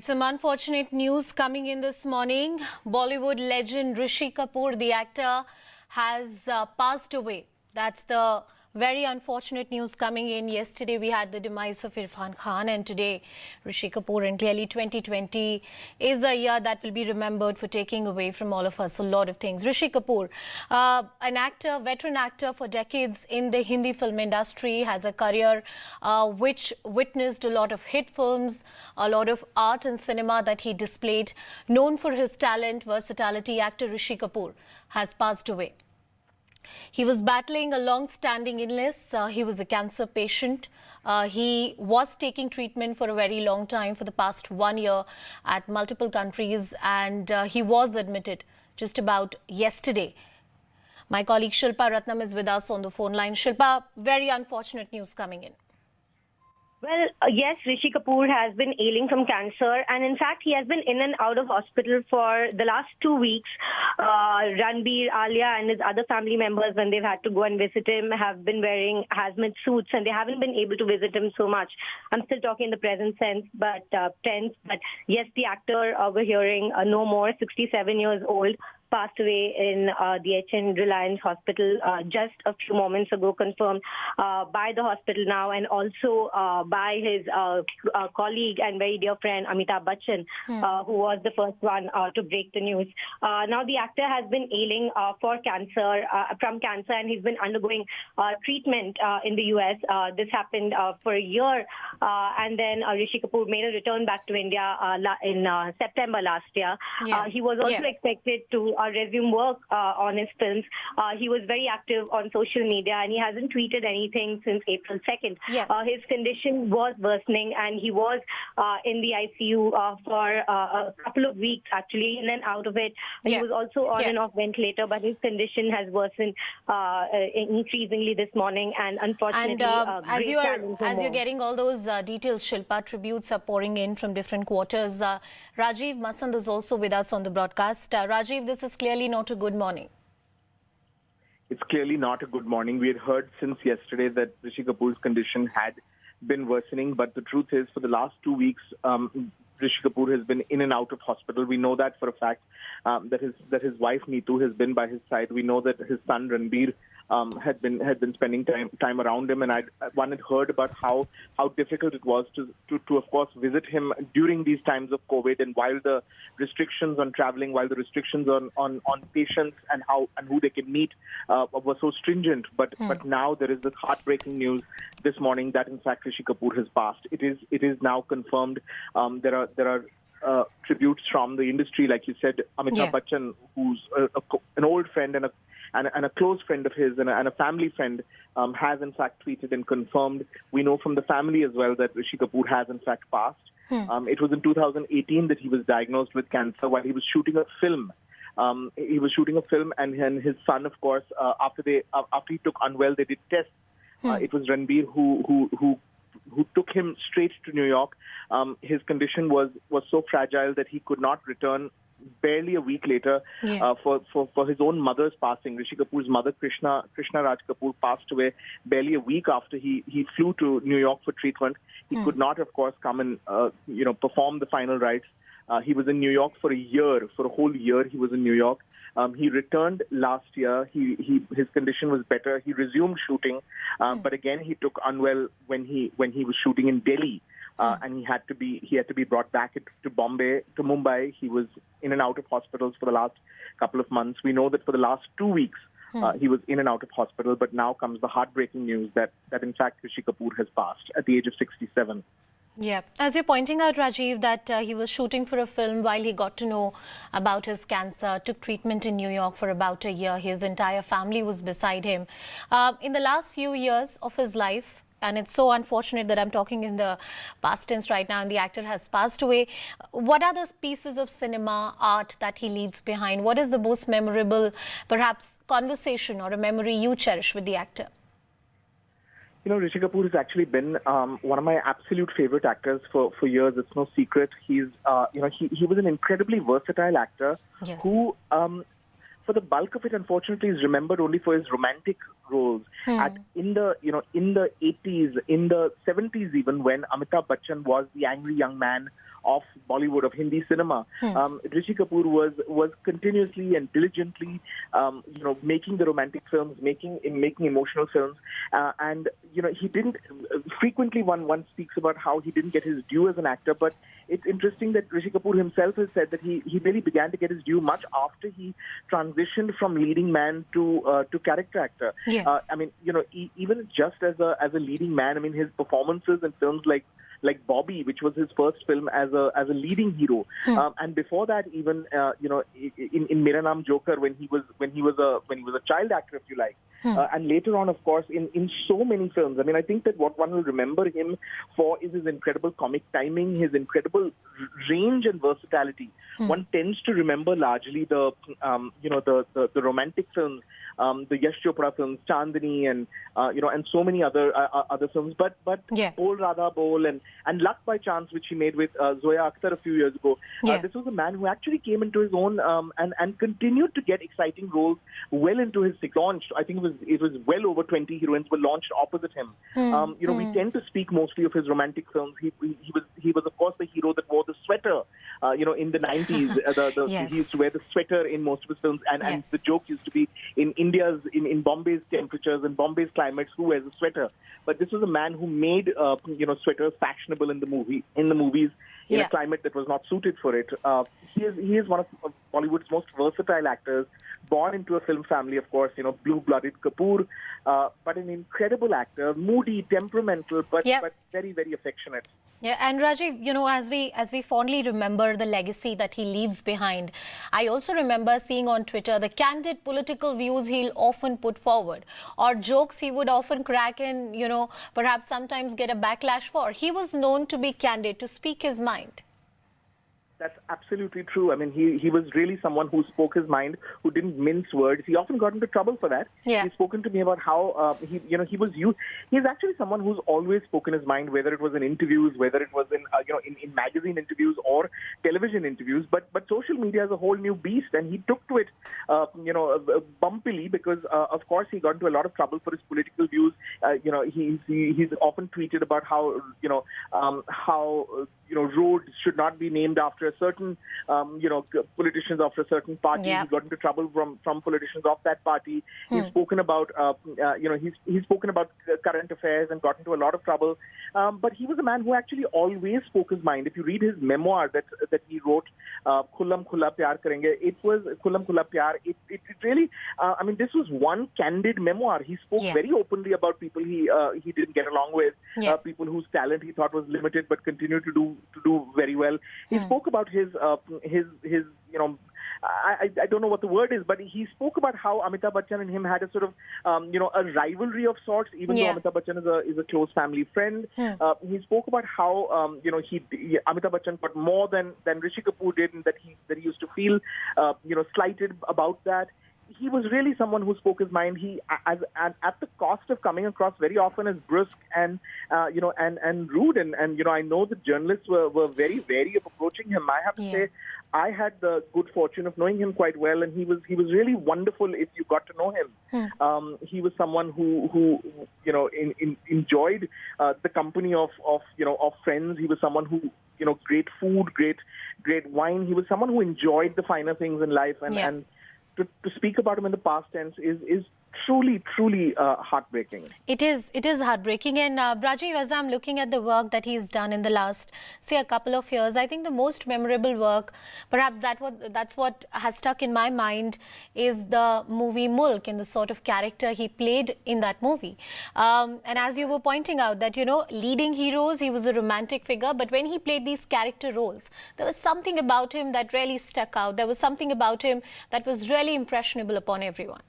Some unfortunate news coming in this morning. Bollywood legend Rishi Kapoor, the actor, has passed away. That's the very unfortunate news coming in. Yesterday we had the demise of Irfan Khan, and today Rishi Kapoor. And clearly 2020 is a year that will be remembered for taking away from all of us a lot of things. Rishi Kapoor, an actor, veteran actor for decades in the Hindi film industry, has a career which witnessed a lot of hit films, a lot of art and cinema that he displayed. Known for his talent, versatility, actor Rishi Kapoor has passed away. He was battling a long-standing illness. He was a cancer patient. He was taking treatment for a very long time, for the past 1 year, at multiple countries, and he was admitted just about yesterday. My colleague Shilpa Ratnam is with us on the phone line. Shilpa, very unfortunate news coming in. Well, yes, Rishi Kapoor has been ailing from cancer, and in fact, he has been in and out of hospital for the last 2 weeks. Ranbir, Alia, and his other family members, when they've had to go and visit him, have been wearing hazmat suits, and they haven't been able to visit him so much. I'm still talking in the present sense, but tense. But yes, the actor we're hearing no more, 67 years old, passed away in the HN Reliance Hospital just a few moments ago, confirmed by the hospital now, and also by his colleague and very dear friend Amitabh Bachchan, who was the first one to break the news. Now the actor has been ailing from cancer, and he's been undergoing treatment in the US. This happened for a year, and then Rishi Kapoor made a return back to India in September last year. He was also expected to resume work on his films. He was very active on social media, and he hasn't tweeted anything since April 2nd. His condition was worsening, and he was in the ICU for a couple of weeks, actually, in and out of it. He was also on and off ventilator, but his condition has worsened increasingly this morning, and unfortunately, as you're getting all those details, Shilpa, tributes are pouring in from different quarters. Rajiv Masand is also with us on the broadcast. Rajiv, this is clearly not a good morning. It's clearly not a good morning. We had heard since yesterday that Rishi Kapoor's condition had been worsening, but the truth is, for the last 2 weeks, Rishi Kapoor has been in and out of hospital. We know that for a fact, that his wife Neetu has been by his side. We know that his son Ranbir had been spending time around him, and one had heard about how difficult it was to of course visit him during these times of COVID, and while the restrictions on traveling, while the restrictions on patients and who they can meet were so stringent. But now there is this heartbreaking news this morning that in fact Rishi Kapoor has passed. It is now confirmed. There are tributes from the industry, like you said. Amitabh Bachchan, who's an old friend and a close friend of his and a family friend, has in fact tweeted and confirmed. We know from the family as well that Rishi Kapoor has in fact passed. It was in 2018 that he was diagnosed with cancer while he was shooting a film. And his son, of course, after he took unwell, they did tests. It was Ranbir who took him straight to New York. His condition was so fragile that he could not return. Barely a week later, for his own mother's passing. Rishi Kapoor's mother, Krishna Raj Kapoor, passed away barely a week after he flew to New York for treatment. He could not, of course, come and perform the final rites. He was in New York for a whole year. He was in New York. He returned last year. His condition was better. He resumed shooting, but again he took unwell when he was shooting in Delhi. And he had to be brought back to Mumbai. He was in and out of hospitals for the last couple of months. We know that for the last 2 weeks, he was in and out of hospital. But now comes the heartbreaking news that in fact Rishi Kapoor has passed at the age of 67. Yeah, as you're pointing out, Rajiv, that he was shooting for a film while he got to know about his cancer, took treatment in New York for about a year. His entire family was beside him. In the last few years of his life, and it's so unfortunate that I'm talking in the past tense right now, and the actor has passed away. What are the pieces of cinema, art that he leaves behind? What is the most memorable, perhaps, conversation or a memory you cherish with the actor? You know, Rishi Kapoor has actually been one of my absolute favorite actors for years. It's no secret. He was an incredibly versatile actor who for the bulk of it, unfortunately, is remembered only for his romantic roles. In the 80s, in the 70s, even when Amitabh Bachchan was the angry young man of Bollywood, of Hindi cinema, Rishi Kapoor was continuously and diligently, making the romantic films, making emotional films, and he didn't frequently. One speaks about how he didn't get his due as an actor, but it's interesting that Rishi Kapoor himself has said that he really began to get his due much after he transitioned from leading man to character actor. Yes. Even just as a leading man, I mean, his performances in films like Bobby, which was his first film as a leading hero, and before that, even in Mera Naam Joker, when he was a child actor, if you like, and later on, of course, in so many films. I mean, I think that what one will remember him for is his incredible comic timing, his incredible range and versatility. One tends to remember largely the romantic films, the Yash Chopra films, Chandni, and so many other films. But Bol Radha Bol and Luck by Chance, which he made with Zoya Akhtar a few years ago. This was a man who actually came into his own and continued to get exciting roles well into his launched. I think it was well over 20 heroines were launched opposite him. We tend to speak mostly of his romantic films. He was of course the hero that wore the sweater. In the 90s, Yes. he used to wear the sweater in most of his films, and the joke used to be in Bombay's temperatures and Bombay's climates, who wears a sweater? But this was a man who made sweaters fashionable in the movies in a climate that was not suited for it. He is one of Bollywood's most versatile actors, born into a film family, of course, blue-blooded Kapoor, but an incredible actor, moody, temperamental, but very, very affectionate. Yeah, and Rajiv, as we fondly remember the legacy that he leaves behind, I also remember seeing on Twitter the candid political views he'll often put forward, or jokes he would often crack and, perhaps sometimes get a backlash for. He was known to be candid, to speak his mind. That's absolutely true. I mean, he was really someone who spoke his mind, who didn't mince words. He often got into trouble for that. Yeah. He's spoken to me about how he's actually someone who's always spoken his mind, whether it was in interviews, whether it was in magazine interviews or television interviews. But social media is a whole new beast, and he took to it, bumpily, because of course he got into a lot of trouble for his political views. He's often tweeted about how roads should not be named after a certain, politicians after a certain party. Yeah. He got into trouble from politicians of that party. He's spoken about, he's spoken about current affairs and got into a lot of trouble. But he was a man who actually always spoke his mind. If you read his memoir that he wrote, Khulam Khulla Pyar Karenge, it was Khulam Khulla Pyar. It really, this was one candid memoir. He spoke very openly about people he didn't get along with, people whose talent he thought was limited but continued to do very well. He spoke about his I don't know what the word is, but he spoke about how Amitabh Bachchan and him had a sort of, a rivalry of sorts, even though Amitabh Bachchan is a close family friend. He spoke about how, Amitabh Bachchan got more than Rishi Kapoor did, and that he used to feel, slighted about that. He was really someone who spoke his mind. He, at the cost of coming across very often as brusque and rude. And I know the journalists were very wary of approaching him. I have to say, I had the good fortune of knowing him quite well, and he was really wonderful if you got to know him. He was someone who enjoyed the company of friends. He was someone who, great food, great wine. He was someone who enjoyed the finer things in life, and to speak about him in the past tense is truly heartbreaking. It is heartbreaking. And Rajiv, as I'm looking at the work that he's done in the last, say, a couple of years, I think the most memorable work, perhaps that's what has stuck in my mind, is the movie Mulk and the sort of character he played in that movie. And as you were pointing out that, leading heroes, he was a romantic figure, but when he played these character roles, there was something about him that really stuck out. There was something about him that was really impressionable upon everyone.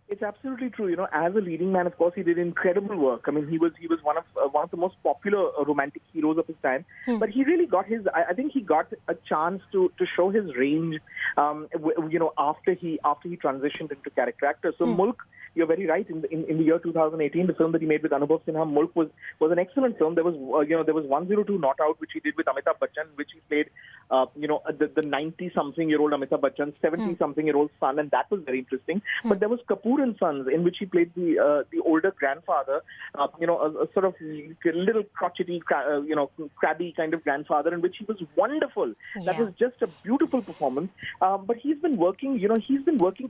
It's absolutely true. As a leading man, of course, he did incredible work. I mean, he was one of the most popular romantic heroes of his time. But he really got I think he got a chance to show his range, after he transitioned into character actor. So Mulk, you're very right. In the year 2018, the film that he made with Anubhav Sinha, Mulk was an excellent film. There was 102 Not Out, which he did with Amitabh Bachchan, which he played the 90-something-year-old Amitabh Bachchan, 70-something-year-old son, and that was very interesting. But there was Kapoor and Sons, in which he played the older grandfather, a sort of little crotchety, crabby kind of grandfather, in which he was wonderful. That was just a beautiful performance. But he's been working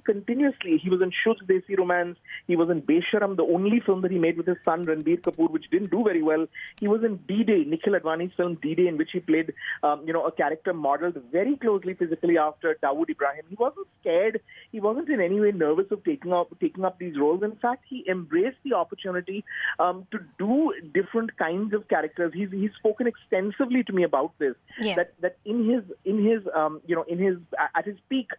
continuously. He was in Shuddh Desi Romance. He was in Besharam, the only film that he made with his son Ranbir Kapoor, which didn't do very well. He was in D-Day, Nikhil Advani's film D-Day, in which he played, a character modeled very closely physically after Dawood Ibrahim. He wasn't scared. He wasn't in any way nervous of taking up these roles. In fact, he embraced the opportunity to do different kinds of characters. He's spoken extensively to me about this. Yeah. That at his peak,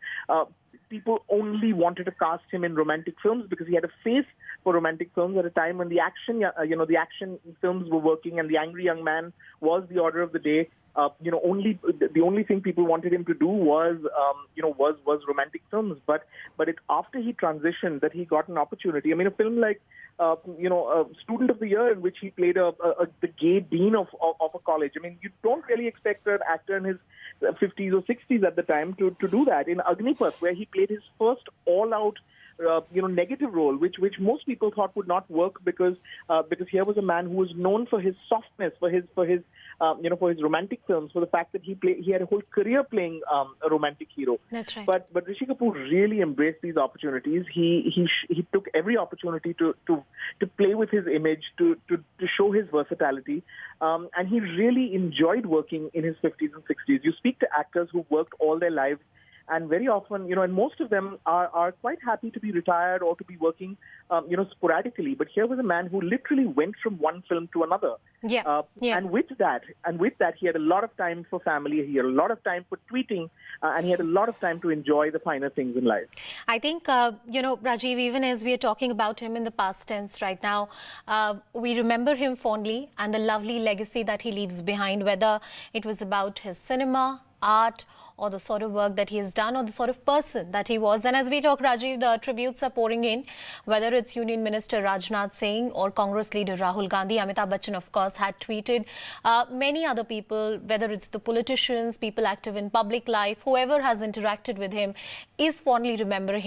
people only wanted to cast him in romantic films because he had a face for romantic films at a time when the action films were working and The Angry Young Man was the order of the day. The only thing people wanted him to do was romantic films. But after he transitioned, that he got an opportunity. I mean, a film like Student of the Year, in which he played the gay dean of a college. I mean, you don't really expect an actor in his 50s or 60s at the time to do that. In Agnipath, where he played his first all-out negative role, which most people thought would not work because here was a man who was known for his softness, for his romantic films, for the fact that he had a whole career playing a romantic hero. That's right. But Rishi Kapoor really embraced these opportunities. He took every opportunity to play with his image, to show his versatility, and he really enjoyed working in his 50s and 60s. You speak to actors who worked all their lives, and very often, and most of them are quite happy to be retired or to be working, sporadically. But here was a man who literally went from one film to another. Yeah. And with that, he had a lot of time for family. He had a lot of time for tweeting, and he had a lot of time to enjoy the finer things in life. I think, Rajiv, even as we are talking about him in the past tense right now, we remember him fondly and the lovely legacy that he leaves behind, whether it was about his cinema, art, or the sort of work that he has done, or the sort of person that he was. And as we talk, Rajiv, the tributes are pouring in, whether it's Union Minister Rajnath Singh or Congress leader Rahul Gandhi. Amitabh Bachchan, of course, had tweeted. Many other people, whether it's the politicians, people active in public life, whoever has interacted with him is fondly remembering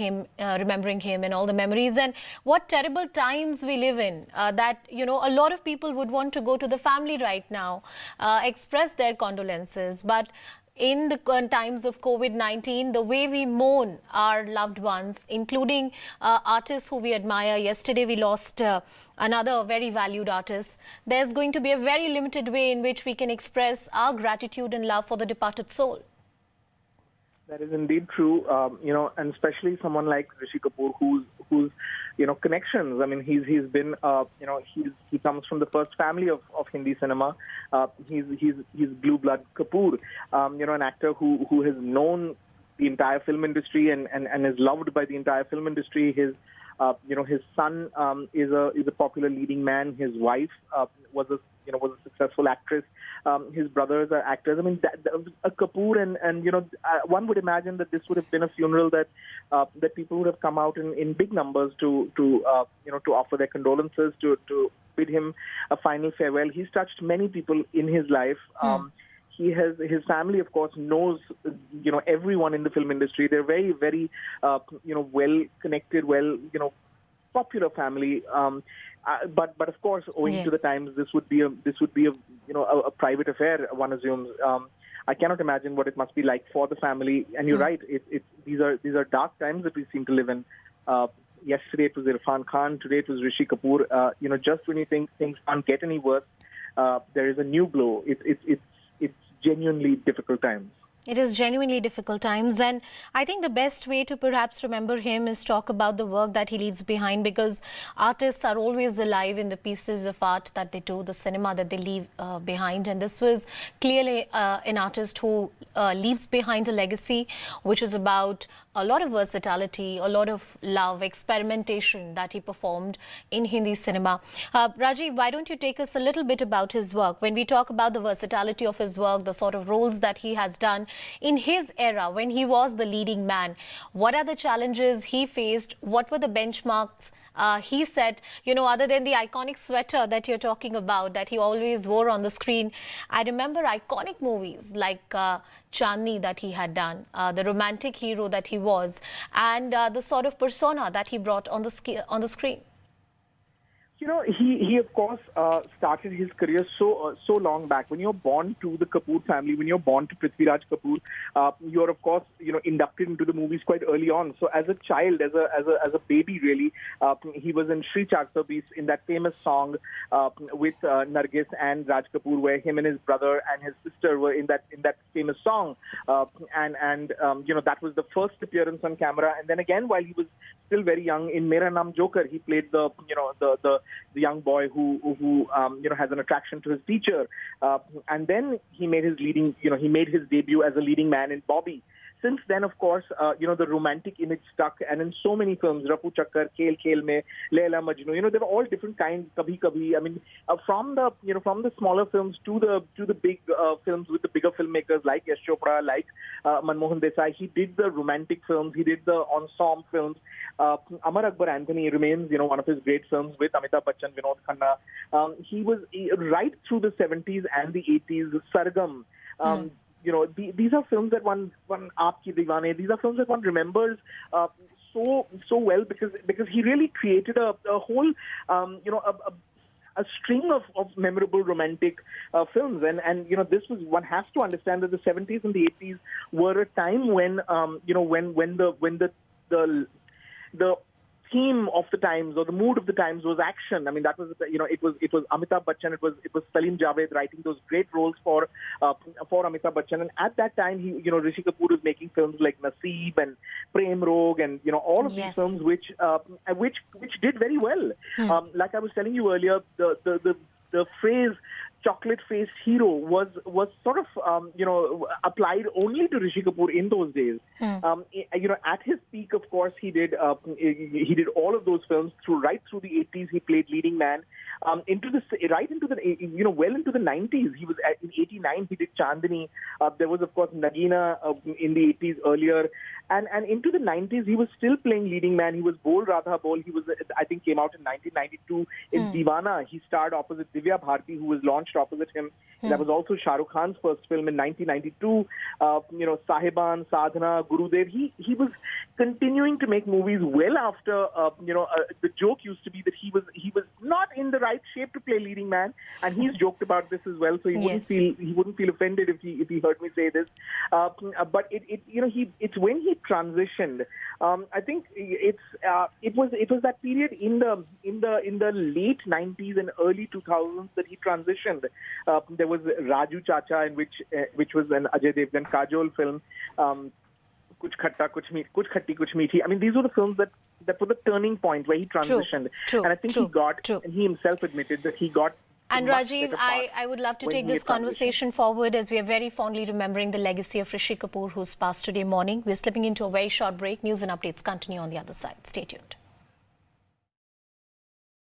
him and all the memories. And what terrible times we live in, that, a lot of people would want to go to the family right now, express their condolences. But in the times of COVID-19, the way we mourn our loved ones, including artists who we admire. Yesterday, we lost another very valued artist. There's going to be a very limited way in which we can express our gratitude and love for the departed soul. That is indeed true, and especially someone like Rishi Kapoor, who's connections. I mean, he's been, he comes from the first family of Hindi cinema. He's blue blood Kapoor, an actor who has known the entire film industry and is loved by the entire film industry. His son is a popular leading man. His wife was a successful actress. His brothers are actors. I mean, a Kapoor and one would imagine that this would have been a funeral that people would have come out in big numbers to offer their condolences, to bid him a final farewell. He's touched many people in his life. His family, of course, knows everyone in the film industry. They're very, very well connected, popular family. But of course, owing to the times, this would be a private affair, one assumes. I cannot imagine what it must be like for the family. And you're right, these are dark times that we seem to live in. Yesterday it was Irfan Khan. Today it was Rishi Kapoor. Just when you think things can't get any worse, there is a new blow. It's genuinely difficult times. It is genuinely difficult times, and I think the best way to perhaps remember him is talk about the work that he leaves behind, because artists are always alive in the pieces of art that they do, the cinema that they leave behind. And this was clearly an artist who leaves behind a legacy which is about a lot of versatility, a lot of love, experimentation that he performed in Hindi cinema. Rajiv, why don't you take us a little bit about his work? When we talk about the versatility of his work, the sort of roles that he has done in his era when he was the leading man, what are the challenges he faced? What were the benchmarks He said, other than the iconic sweater that you're talking about that he always wore on the screen, I remember iconic movies like Chandni that he had done, the romantic hero that he was, and the sort of persona that he brought on the screen. He of course started his career so long back. When you're born to the Kapoor family, when you're born to Prithviraj Kapoor, you're of course inducted into the movies quite early on. So as a child, as a baby, really, he was in Shri 420 in that famous song with Nargis and Raj Kapoor, where him and his brother and his sister were in that famous song, and that was the first appearance on camera. And then again, while he was still very young, in Mera Naam Joker, he played the young boy who has an attraction to his teacher, and then he made his debut as a leading man in Bobby. Since then, of course, the romantic image stuck, and in so many films, Rafu Chakkar, Khel Khel Mein, Laila Majnu, they were all different kinds. Kabhi Kabhi. I mean, from the smaller films to the big films with the bigger filmmakers like Yash Chopra, like Manmohan Desai. He did the romantic films. He did the ensemble films. Amar Akbar Anthony remains, one of his great films with Amitabh Bachchan, Vinod Khanna. He was right through the 70s and the 80s. Sargam. These are films that one Aap Ki Deewane. These are films that one remembers so well because he really created a whole a string of memorable romantic films, and this was, one has to understand that the 70s and the 80s were a time when the theme of the times or the mood of the times was action. I mean, that was it was Amitabh Bachchan, it was Salim Javed writing those great roles for Amitabh Bachchan, and at that time Rishi Kapoor was making films like Naseeb and Prem Rog and all of these films which did very well. Like I was telling you earlier, the phrase chocolate-faced hero was sort of applied only to Rishi Kapoor in those days. At his peak, of course, he did all of those films right through the 80s. He played leading man. Well into the 90s. He was in 89. He did Chandni. There was, of course, Nagina in the 80s earlier, and into the 90s he was still playing leading man. He was Bol Radha Bol. He was, I think, came out in 1992 in Deewana. He starred opposite Divya Bharti, who was launched opposite him. That was also Shah Rukh Khan's first film in 1992. Sahiban, Sadhana, Gurudev. He was continuing to make movies well after. The joke used to be that he was not in the right shape to play leading man, and he's joked about this as well. So he wouldn't feel offended if he heard me say this. But it's when he transitioned. I think it was that period in the late 90s and early 2000s that he transitioned. There was Raju Chacha, in which was an Ajay Devgan Kajol film. Kuch Khatta, Kuch Khatti, Kuch Meethi. I mean, these were the films that were the turning point where he transitioned. And I think and he himself admitted that he got. And Rajiv, I would love to take this conversation forward as we are very fondly remembering the legacy of Rishi Kapoor, who's passed today morning. We're slipping into a very short break. News and updates continue on the other side. Stay tuned.